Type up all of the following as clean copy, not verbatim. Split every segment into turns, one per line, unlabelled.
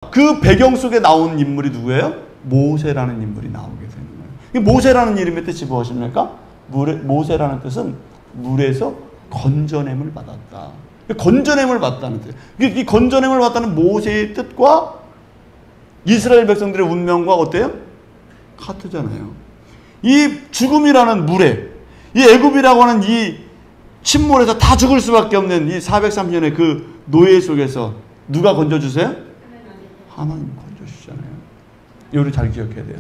그 배경 속에 나온 인물이 누구예요? 모세라는 인물이 나오게 되는 거예요. 이 모세라는 이름의 뜻이 무엇입니까? 모세라는 뜻은 물에서 건져냄을 받았다. 건져냄을 받았다는 뜻. 이 건져냄을 받았다는 모세의 뜻과 이스라엘 백성들의 운명과 어때요? 같으잖아요. 이 죽음이라는 물에, 이 애굽이라고 하는 이 침몰에서 다 죽을 수밖에 없는 이 430년의 그 노예 속에서 누가 건져주세요? 하나님 건져주시잖아요. 이거를 잘 기억해야 돼요.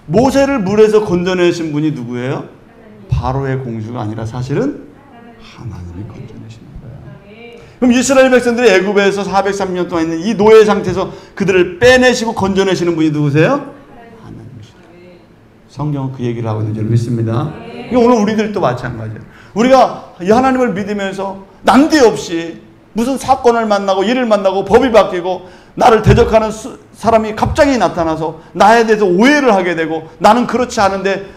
모세를 물에서 건져내신 분이 누구예요? 바로의 공주가 아니라 사실은 하나님이 건져내시는 거예요. 그럼 이스라엘 백성들이 애굽에서 430년 동안 있는 이 노예 상태에서 그들을 빼내시고 건져내시는 분이 누구세요? 하나님이시죠. 성경은 그 얘기를 하고 있는 줄 믿습니다. 오늘 우리들도 마찬가지예요. 우리가 이 하나님을 믿으면서 난데없이 무슨 사건을 만나고 일을 만나고 법이 바뀌고 나를 대적하는 사람이 갑자기 나타나서 나에 대해서 오해를 하게 되고 나는 그렇지 않은데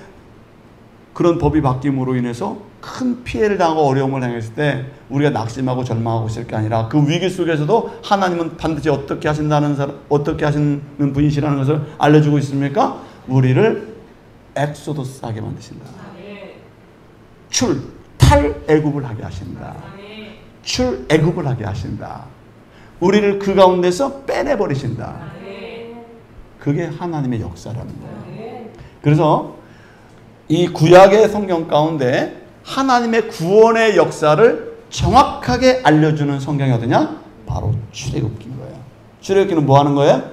그런 법이 바뀜으로 인해서 큰 피해를 당하고 어려움을 당했을 때 우리가 낙심하고 절망하고 있을 게 아니라 그 위기 속에서도 하나님은 반드시 어떻게 하신다는 어떻게 하시는 분이시라는 것을 알려주고 있습니까? 우리를 엑소더스 하게 만드신다. 탈애굽을 하게 하신다. 출애굽을 하게 하신다. 우리를 그 가운데서 빼내버리신다. 그게 하나님의 역사라는 거예요. 그래서 이 구약의 성경 가운데 하나님의 구원의 역사를 정확하게 알려주는 성경이 어디냐? 바로 출애굽기인 거예요. 출애굽기는 뭐 하는 거예요?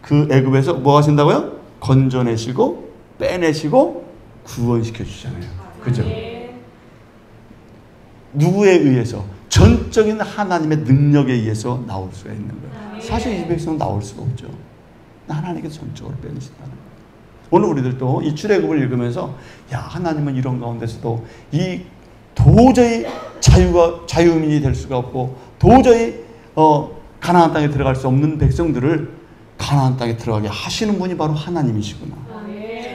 그 애굽에서 뭐 하신다고요? 건져내시고 빼내시고 구원시켜 주잖아요. 그죠? 누구에 의해서? 전적인 하나님의 능력에 의해서 나올 수가 있는 거예요. 사실 이 백성은 나올 수가 없죠. 하나님께서 전적으로 빼내신다는 거예요. 오늘 우리들도 이 출애굽을 읽으면서 야, 하나님은 이런 가운데서도 이 도저히 자유민이 될 수가 없고 도저히 가나안 땅에 들어갈 수 없는 백성들을 가나안 땅에 들어가게 하시는 분이 바로 하나님이시구나.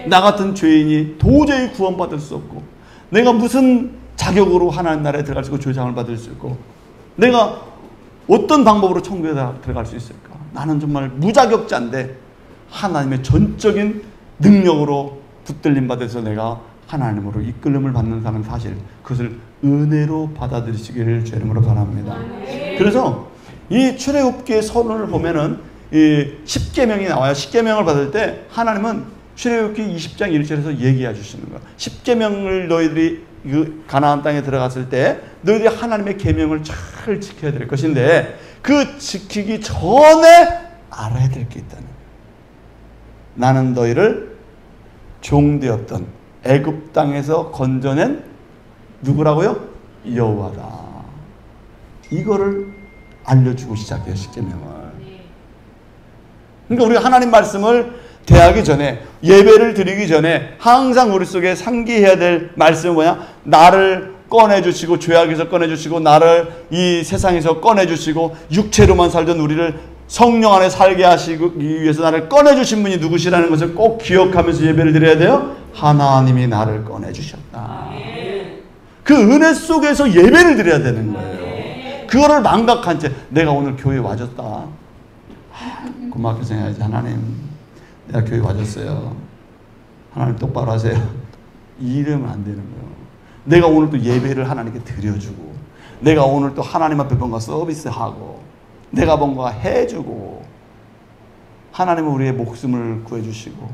나 같은 죄인이 도저히 구원받을 수 없고 내가 무슨 자격으로 하나님 나라에 들어갈 수 있고 조상을 받을 수 있고 내가 어떤 방법으로 천국에 들어갈 수 있을까? 나는 정말 무자격자인데 하나님의 전적인 능력으로 붙들림 받아서 내가 하나님으로 이끌림을 받는 사람 사실 그것을 은혜로 받아들이시기를 주의 이름으로 바랍니다. 그래서 이 출애굽기의 서론을 보면은 이 십계명이 나와요. 십계명을 받을 때 하나님은 출애굽기 20장 1절에서 얘기해 주시는 거예요. 십계명을 너희들이 그 가나안 땅에 들어갔을 때 너희들이 하나님의 계명을 잘 지켜야 될 것인데 그 지키기 전에 알아야 될 게 있다는 거예요. 나는 너희를 종되었던 애굽 땅에서 건져낸 누구라고요? 여호와다. 이거를 알려주고 시작해요. 십계명을. 그러니까 우리가 하나님 말씀을 대하기 전에 예배를 드리기 전에 항상 우리 속에 상기해야 될 말씀은 뭐냐? 나를 꺼내주시고 죄악에서 꺼내주시고 나를 이 세상에서 꺼내주시고 육체로만 살던 우리를 성령 안에 살게 하시기 위해서 나를 꺼내주신 분이 누구시라는 것을 꼭 기억하면서 예배를 드려야 돼요. 하나님이 나를 꺼내주셨다. 그 은혜 속에서 예배를 드려야 되는 거예요. 그거를 망각한 채 내가 오늘 교회에 와줬다. 고맙게 생각해야지. 하나님 내가 교회 와줬어요. 하나님 똑바로 하세요. 이러면 안 되는 거예요. 내가 오늘 또 예배를 하나님께 드려주고 내가 오늘 또 하나님 앞에 뭔가 서비스하고 내가 뭔가 해주고 하나님은 우리의 목숨을 구해주시고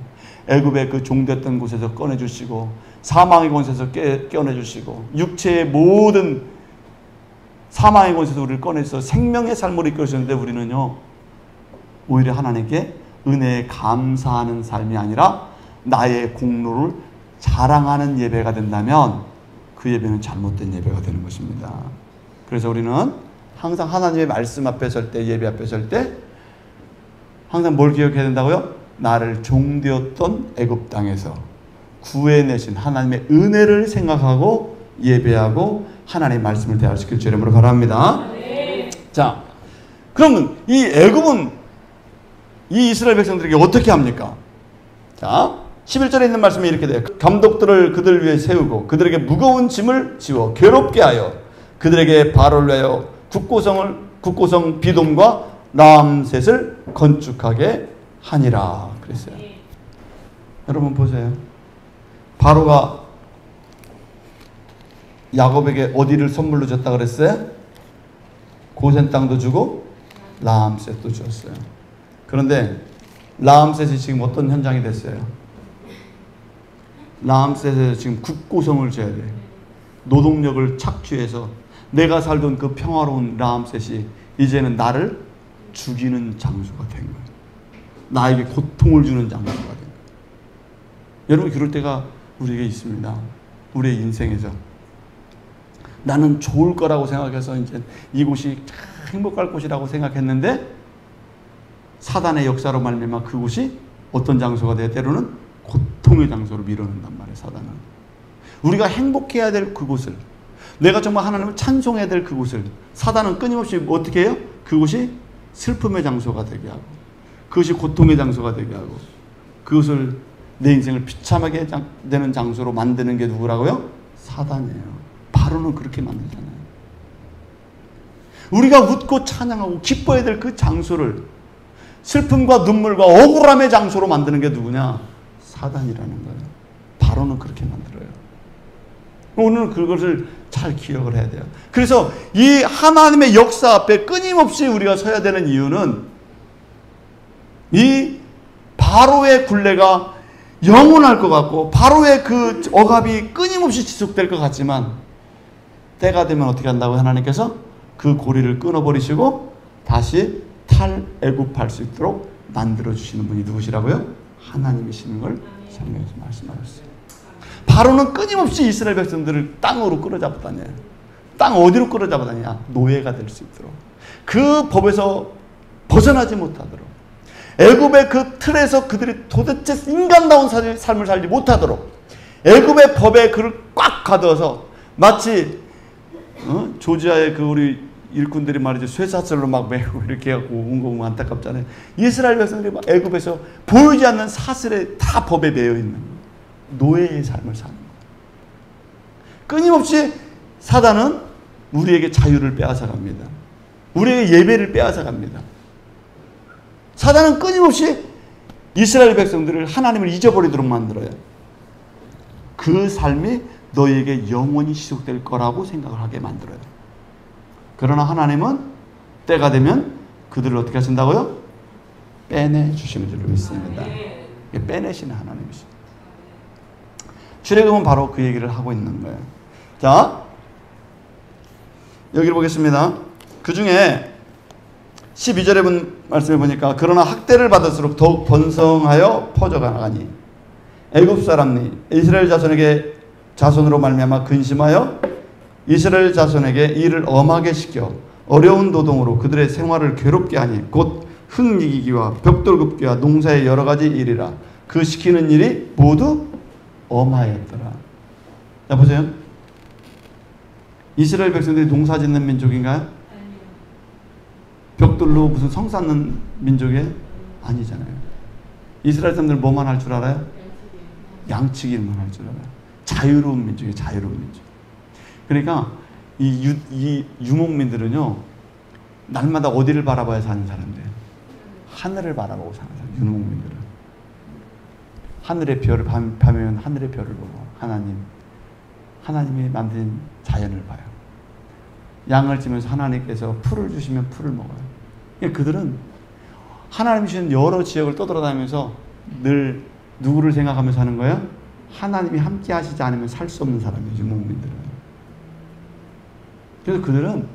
애굽의 그 종됐던 곳에서 꺼내주시고 사망의 권세에서 깨어내주시고 육체의 모든 사망의 권세에서 우리를 꺼내서 생명의 삶을 이끌으셨는데 우리는요 오히려 하나님께 은혜에 감사하는 삶이 아니라 나의 공로를 자랑하는 예배가 된다면 그 예배는 잘못된 예배가 되는 것입니다. 그래서 우리는 항상 하나님의 말씀 앞에 설 때, 예배 앞에 설 때 항상 뭘 기억해야 된다고요? 나를 종되었던 애굽 땅에서 구해내신 하나님의 은혜를 생각하고 예배하고 하나님의 말씀을 대하시길 주의 이름으로 바랍니다. 자, 그러면 이 애굽은 이 이스라엘 백성들에게 어떻게 합니까? 자, 11절에 있는 말씀이 이렇게 돼요. 감독들을 그들 위해 세우고 그들에게 무거운 짐을 지워 괴롭게 하여 그들에게 발을 내어 국고성 비돔과 람셋을 건축하게 하니라 그랬어요. 여러분 보세요. 바로가 야곱에게 어디를 선물로 줬다 그랬어요? 고센 땅도 주고 람셋도 줬어요. 그런데 람셋이 지금 어떤 현장이 됐어요? 람셋에서 지금 국고성을 줘야 돼. 노동력을 착취해서 내가 살던 그 평화로운 람셋이 이제는 나를 죽이는 장소가 된 거예요. 나에게 고통을 주는 장소가 된 거예요. 여러분 그럴 때가 우리에게 있습니다. 우리의 인생에서 나는 좋을 거라고 생각해서 이제 이곳이 행복할 곳이라고 생각했는데 사단의 역사로 말미암아 그곳이 어떤 장소가 돼? 때로는 고통의 장소로 밀어낸단 말이에요. 사단은. 우리가 행복해야 될 그곳을, 내가 정말 하나님을 찬송해야 될 그곳을 사단은 끊임없이 어떻게 해요? 그곳이 슬픔의 장소가 되게 하고 그것이 고통의 장소가 되게 하고 그것을 내 인생을 비참하게 되는 장소로 만드는 게 누구라고요? 사단이에요. 바로는 그렇게 만들잖아요. 우리가 웃고 찬양하고 기뻐해야 될 그 장소를 슬픔과 눈물과 억울함의 장소로 만드는 게 누구냐? 사단이라는 거예요. 바로는 그렇게 만들어요. 오늘은 그것을 잘 기억을 해야 돼요. 그래서 이 하나님의 역사 앞에 끊임없이 우리가 서야 되는 이유는 이 바로의 굴레가 영원할 것 같고 바로의 그 억압이 끊임없이 지속될 것 같지만 때가 되면 어떻게 한다고 하나님께서 그 고리를 끊어버리시고 다시 탈애굽할 수 있도록 만들어주시는 분이 누구시라고요? 하나님이시는 걸 성경에서 말씀하셨어요. 바로는 끊임없이 이스라엘 백성들을 땅으로 끌어잡았다냐. 땅 어디로 끌어잡았다냐. 노예가 될 수 있도록. 그 법에서 벗어나지 못하도록. 애굽의 그 틀에서 그들이 도대체 인간다운 삶을 살지 못하도록. 애굽의 법에 그를 꽉 가둬서 마치 조지아의 그 우리 일꾼들이 말이죠. 쇠사슬로 막 매고 이렇게 해갖고 온 거 보면 안타깝잖아요. 이스라엘 백성들이 막 애굽에서 보이지 않는 사슬에 다 법에 매여 있는 노예의 삶을 사는 거예요. 끊임없이 사단은 우리에게 자유를 빼앗아 갑니다. 우리에게 예배를 빼앗아 갑니다. 사단은 끊임없이 이스라엘 백성들을 하나님을 잊어버리도록 만들어요. 그 삶이 너희에게 영원히 지속될 거라고 생각을 하게 만들어요. 그러나 하나님은 때가 되면 그들을 어떻게 하신다고요? 빼내주시는 줄로 믿습니다. 빼내시는 하나님이십니다. 출애굽은 바로 그 얘기를 하고 있는 거예요. 자, 여기를 보겠습니다. 그 중에 12절에 말씀해 보니까 그러나 학대를 받을수록 더욱 번성하여 퍼져가니 애굽 사람이 이스라엘 자손으로 말미암아 근심하여 이스라엘 자손에게 일을 엄하게 시켜 어려운 노동으로 그들의 생활을 괴롭게 하니 곧 흙이기와 벽돌 굽기와 농사의 여러 가지 일이라. 그 시키는 일이 모두 엄하였더라. 자 보세요. 이스라엘 백성들이 농사 짓는 민족인가요? 벽돌로 무슨 성 쌓는 민족이에요? 아니잖아요. 이스라엘 사람들 뭐만 할 줄 알아요? 양치기만 할 줄 알아요. 자유로운 민족이에요. 자유로운 민족. 그러니까 이 유목민들은요, 날마다 어디를 바라봐야 사는 사람들이에요? 하늘을 바라보고 사는 사람, 유목민들은. 하늘의 별을, 밤이면 하늘의 별을 보고, 하나님이 만든 자연을 봐요. 양을 찌면서 하나님께서 풀을 주시면 풀을 먹어요. 그러니까 그들은 하나님이 주신 여러 지역을 떠돌아다니면서 늘 누구를 생각하면서 사는 거예요? 하나님이 함께 하시지 않으면 살 수 없는 사람이에요, 유목민들은. 그래서 그들은,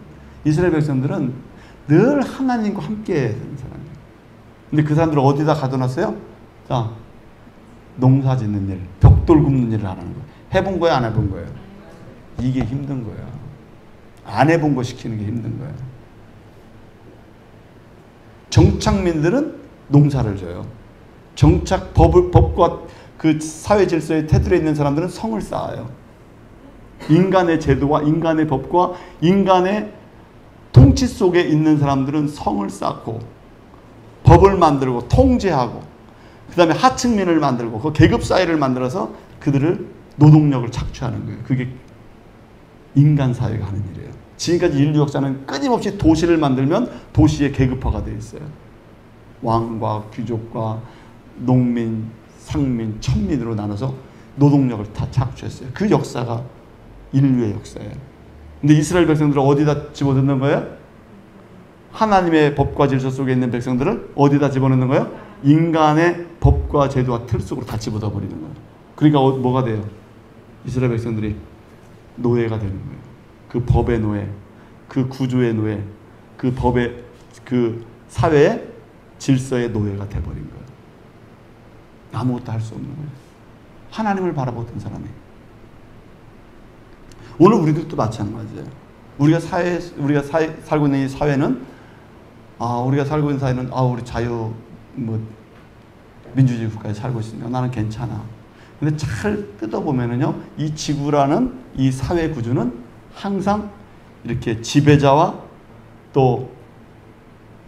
이스라엘 백성들은 늘 하나님과 함께 사는 사람이에요. 근데 그 사람들을 어디다 가둬놨어요? 자, 농사 짓는 일, 벽돌 굽는 일을 하라는 거예요. 해본 거예요, 안 해본 거예요? 이게 힘든 거예요. 안 해본 거 시키는 게 힘든 거예요. 정착민들은 농사를 져요. 법과 그 사회 질서의 테두리에 있는 사람들은 성을 쌓아요. 인간의 제도와 인간의 법과 인간의 통치 속에 있는 사람들은 성을 쌓고 법을 만들고 통제하고 그 다음에 하층민을 만들고 그 계급 사회를 만들어서 그들을 노동력을 착취하는 거예요. 그게 인간 사회가 하는 일이에요. 지금까지 인류 역사는 끊임없이 도시를 만들면 도시의 계급화가 되어 있어요. 왕과 귀족과 농민, 상민, 천민으로 나눠서 노동력을 다 착취했어요. 그 역사가 인류의 역사예요. 근데 이스라엘 백성들을 어디다 집어넣는 거예요? 하나님의 법과 질서 속에 있는 백성들을 어디다 집어넣는 거예요? 인간의 법과 제도와 틀 속으로 다 집어넣어 버리는 거예요. 그러니까 뭐가 돼요? 이스라엘 백성들이 노예가 되는 거예요. 그 법의 노예, 그 구조의 노예, 그 법의, 그 사회의 질서의 노예가 돼버린 거예요. 아무것도 할 수 없는 거예요. 하나님을 바라보던 사람이. 오늘 우리들도 마찬가지예요. 우리가 살고 있는 이 사회는, 우리가 살고 있는 사회는, 우리 민주주의 국가에 살고 있으니까 나는 괜찮아. 근데 잘 뜯어보면은요, 이 지구라는 이 사회 구조는 항상 이렇게 지배자와 또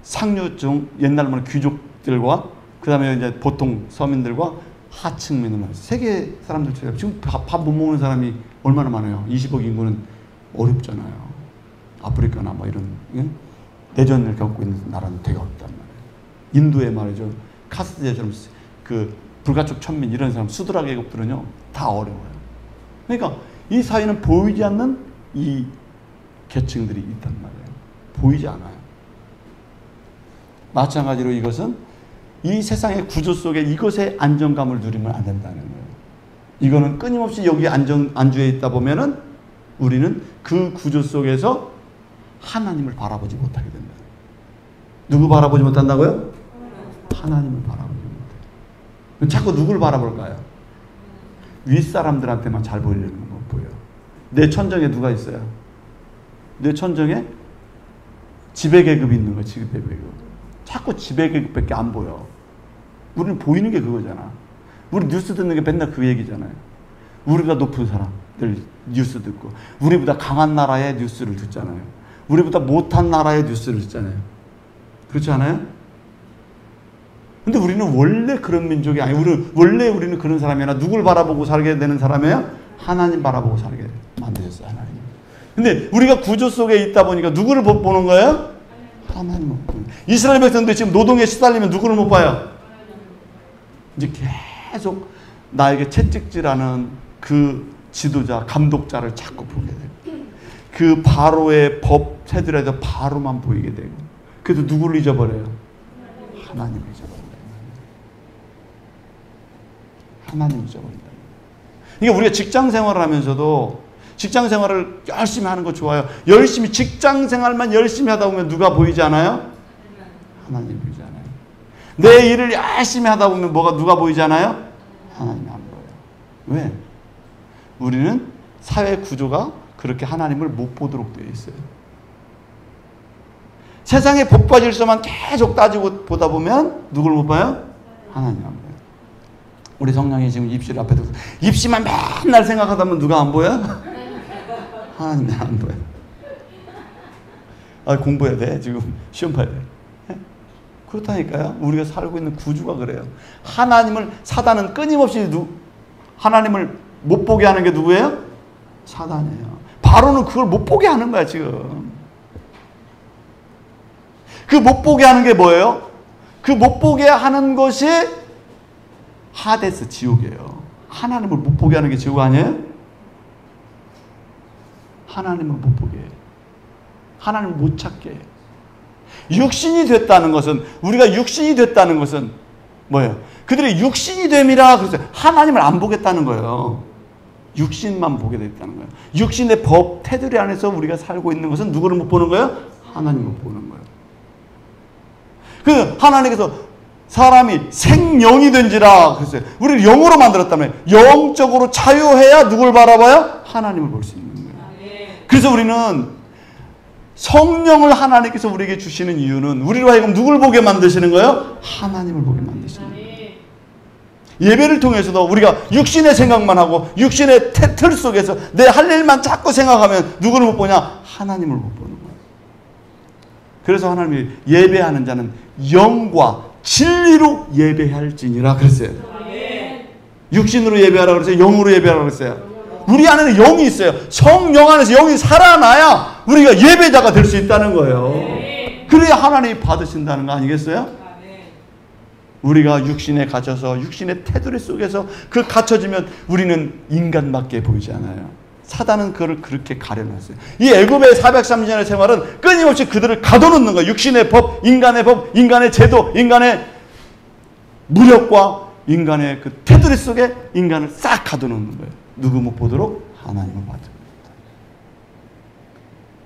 상류층, 옛날 보면 귀족들과 그 다음에 이제 보통 서민들과 하층민을 말해요. 세계 사람들처럼 지금 밥 못 먹는 사람이 얼마나 많아요. 20억 인구는 어렵잖아요. 아프리카나 뭐 이런 내전을 겪고 있는 나라는 되게 어렵단 말이에요. 인도에 말이죠. 카스트제처럼 그 불가촉 천민 이런 사람 수드라 계급들은요 다 어려워요. 그러니까 이 사회는 보이지 않는 이 계층들이 있단 말이에요. 보이지 않아요. 마찬가지로 이것은 이 세상의 구조 속에 이것의 안정감을 누리면 안 된다는 거예요. 이거는 끊임없이 여기 안주해 있다 보면은 우리는 그 구조 속에서 하나님을 바라보지 못하게 된다. 누구 바라보지 못한다고요? 하나님을 바라보지 못해요. 자꾸 누구를 바라볼까요? 윗사람들한테만 잘 보이려는 건 보여요. 내 천정에 누가 있어요? 내 천정에 지배계급이 있는 거야. 지배계급. 자꾸 지배계급밖에 안 보여. 우리는 보이는 게 그거잖아. 우리 뉴스 듣는 게 맨날 그 얘기잖아요. 우리보다 높은 사람들 뉴스 듣고 우리보다 강한 나라의 뉴스를 듣잖아요. 우리보다 못한 나라의 뉴스를 듣잖아요. 그렇지 않아요? 근데 우리는 원래 그런 민족이 아니고 원래 우리는 그런 사람이 아니라 누굴 바라보고 살게 되는 사람이에요? 하나님 바라보고 살게 만드셨어요. 하나님. 근데 우리가 구조 속에 있다 보니까 누구를 보는 거예요? 하나님을 보는 거예요. 이스라엘 백성들이 지금 노동에 시달리면 누구를 못 봐요? 이제 계속 나에게 채찍질하는 그 지도자, 감독자를 자꾸 보게 되고 그 바로의 법 테두리에서 바로만 보이게 되고 그래서 누구를 잊어버려요? 하나님을 잊어버린다. 하나님을 잊어버린다. 그러니까 우리가 직장 생활을 하면서도 직장 생활을 열심히 하는 거 좋아요. 열심히 직장 생활만 열심히 하다 보면 누가 보이지 않아요? 하나님 보이지 않아요. 내 일을 열심히 하다 보면 누가 보이지 않아요? 하나님이 안 보여요. 왜? 우리는 사회 구조가 그렇게 하나님을 못 보도록 되어 있어요. 세상의 법과 질서만 계속 따지고 보다 보면 누굴 못 봐요? 하나님 안 보여요. 우리 성령이 지금 입시를 앞에 두고 입시만 맨날 생각하다 보면 누가 안 보여? 하나님이 안 보여. 공부해야 돼. 지금 시험 봐야 돼. 그렇다니까요. 우리가 살고 있는 구조가 그래요. 하나님을 사단은 끊임없이 하나님을 못 보게 하는 게 누구예요? 사단이에요. 바로는 그걸 못 보게 하는 거야 지금. 그 못 보게 하는 게 뭐예요? 그 못 보게 하는 것이 하데스 지옥이에요. 하나님을 못 보게 하는 게 지옥 아니에요? 하나님을 못 보게 해요. 하나님을 못 찾게 해요. 육신이 됐다는 것은 우리가 육신이 됐다는 것은 뭐예요? 그들이 육신이 됨이라 그랬어요. 하나님을 안 보겠다는 거예요. 육신만 보게 됐다는 거예요. 육신의 법 테두리 안에서 우리가 살고 있는 것은 누구를 못 보는 거예요? 하나님을 보는 거예요. 그 하나님께서 사람이 생영이 된지라 그랬어요. 우리를 영으로 만들었다면 영적으로 자유해야 누굴 바라봐요? 하나님을 볼 수 있는 거예요. 그래서 우리는 성령을 하나님께서 우리에게 주시는 이유는 우리로 하여금 누굴 보게 만드시는 거예요? 하나님을 보게 만드시는 거예요. 예배를 통해서도 우리가 육신의 생각만 하고 육신의 틀 속에서 내 할 일만 자꾸 생각하면 누구를 못 보냐? 하나님을 못 보는 거예요. 그래서 하나님이 예배하는 자는 영과 진리로 예배할지니라 그랬어요. 육신으로 예배하라 그랬어요? 영으로 예배하라 그랬어요? 우리 안에는 영이 있어요. 성령 안에서 영이 살아나야 우리가 예배자가 될 수 있다는 거예요. 그래야 하나님이 받으신다는 거 아니겠어요? 우리가 육신에 갇혀서 육신의 테두리 속에서 그 갇혀지면 우리는 인간밖에 보이지 않아요. 사단은 그를 그렇게 가려놨어요. 이 애굽의 430년의 생활은 끊임없이 그들을 가둬놓는 거예요. 육신의 법, 인간의 제도, 인간의 무력과 인간의 그 테두리 속에 인간을 싹 가둬놓는 거예요. 누구 못 보도록 하나님을 받습니다.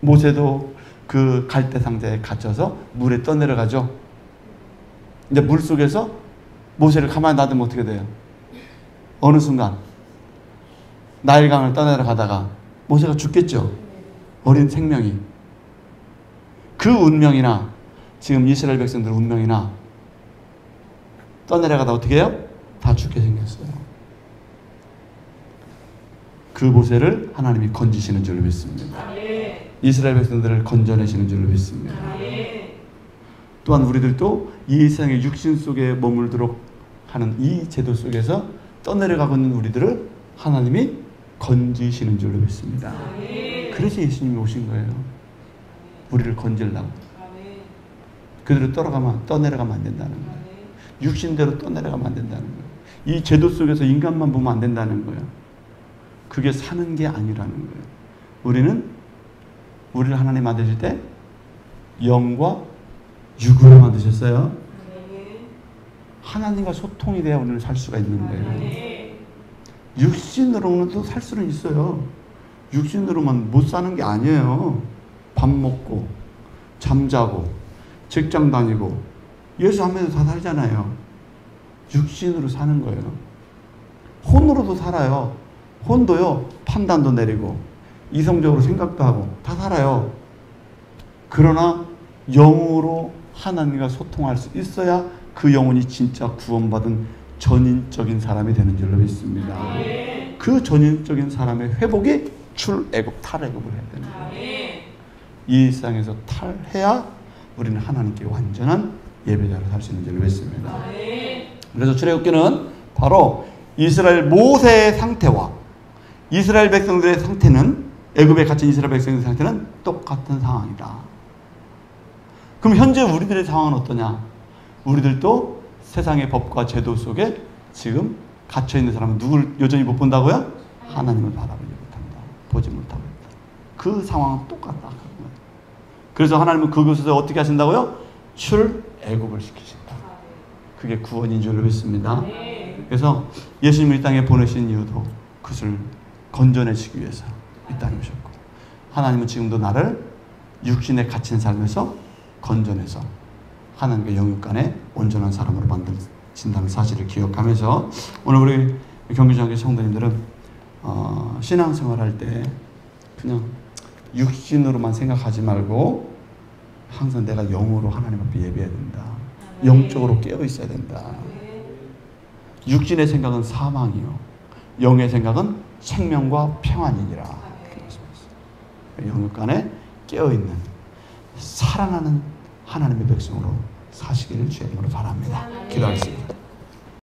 모세도 그 갈대 상자에 갇혀서 물에 떠내려가죠. 이제 물 속에서 모세를 가만히 놔두면 어떻게 돼요? 어느 순간 나일강을 떠내려가다가 모세가 죽겠죠. 어린 생명이. 그 운명이나 지금 이스라엘 백성들 운명이나 떠내려가다 어떻게 해요? 다 죽게 생겼어요. 그 모세를 하나님이 건지시는 줄로 믿습니다. 이스라엘 백성들을 건져내시는 줄로 믿습니다. 또한 우리들도 이 세상의 육신 속에 머물도록 하는 이 제도 속에서 떠내려가고 있는 우리들을 하나님이 건지시는 줄로 믿습니다. 그래서 예수님이 오신 거예요. 우리를 건지려고. 그대로 떠내려가면 안 된다는 거예요. 육신대로 떠내려가면 안 된다는 거예요. 이 제도 속에서 인간만 보면 안 된다는 거예요. 그게 사는 게 아니라는 거예요. 우리를 하나님 만드실 때 영과 육으로 만드셨어요. 하나님과 소통이 돼야 우리는 살 수가 있는 거예요. 육신으로는 살 수는 있어요. 육신으로만 못 사는 게 아니에요. 밥 먹고 잠자고 직장 다니고 예수 하면서 다 살잖아요. 육신으로 사는 거예요. 혼으로도 살아요. 혼도요, 판단도 내리고 이성적으로 생각도 하고 다 살아요. 그러나 영으로 하나님과 소통할 수 있어야 그 영혼이 진짜 구원받은 전인적인 사람이 되는 줄로 믿습니다. 그 전인적인 사람의 회복이 출애굽, 탈애굽을 해야 되는 거예요. 이 세상에서 탈해야 우리는 하나님께 완전한 예배자로 살 수 있는 줄로 믿습니다. 그래서 출애굽기는 바로 이스라엘 모세의 상태와 이스라엘 백성들의 상태는, 애굽에 갇힌 이스라엘 백성들의 상태는 똑같은 상황이다. 그럼 현재 우리들의 상황은 어떠냐? 우리들도 세상의 법과 제도 속에 지금 갇혀있는 사람은 누굴 여전히 못 본다고요? 하나님을 바라보지 못한다. 보지 못하고 있다. 그 상황은 똑같다. 그래서 하나님은 그곳에서 어떻게 하신다고요? 출애굽을 시키신다. 그게 구원인 줄로 믿습니다. 그래서 예수님을 이 땅에 보내신 이유도 그것을 건져내시기 위해서 이 땅에 오셨고, 하나님은 지금도 나를 육신에 갇힌 삶에서 건져내서 하나님과 영육간에 온전한 사람으로 만드신다는 사실을 기억하면서 오늘 우리 경기장교 성도님들은 신앙생활할 때 그냥 육신으로만 생각하지 말고 항상 내가 영으로 하나님 앞에 예배해야 된다. 영적으로 깨어 있어야 된다. 육신의 생각은 사망이요, 영의 생각은 생명과 평안이니라. 영육간에 깨어있는 살아나는 하나님의 백성으로 사시기를 주의 이름으로 바랍니다. 기도하겠습니다.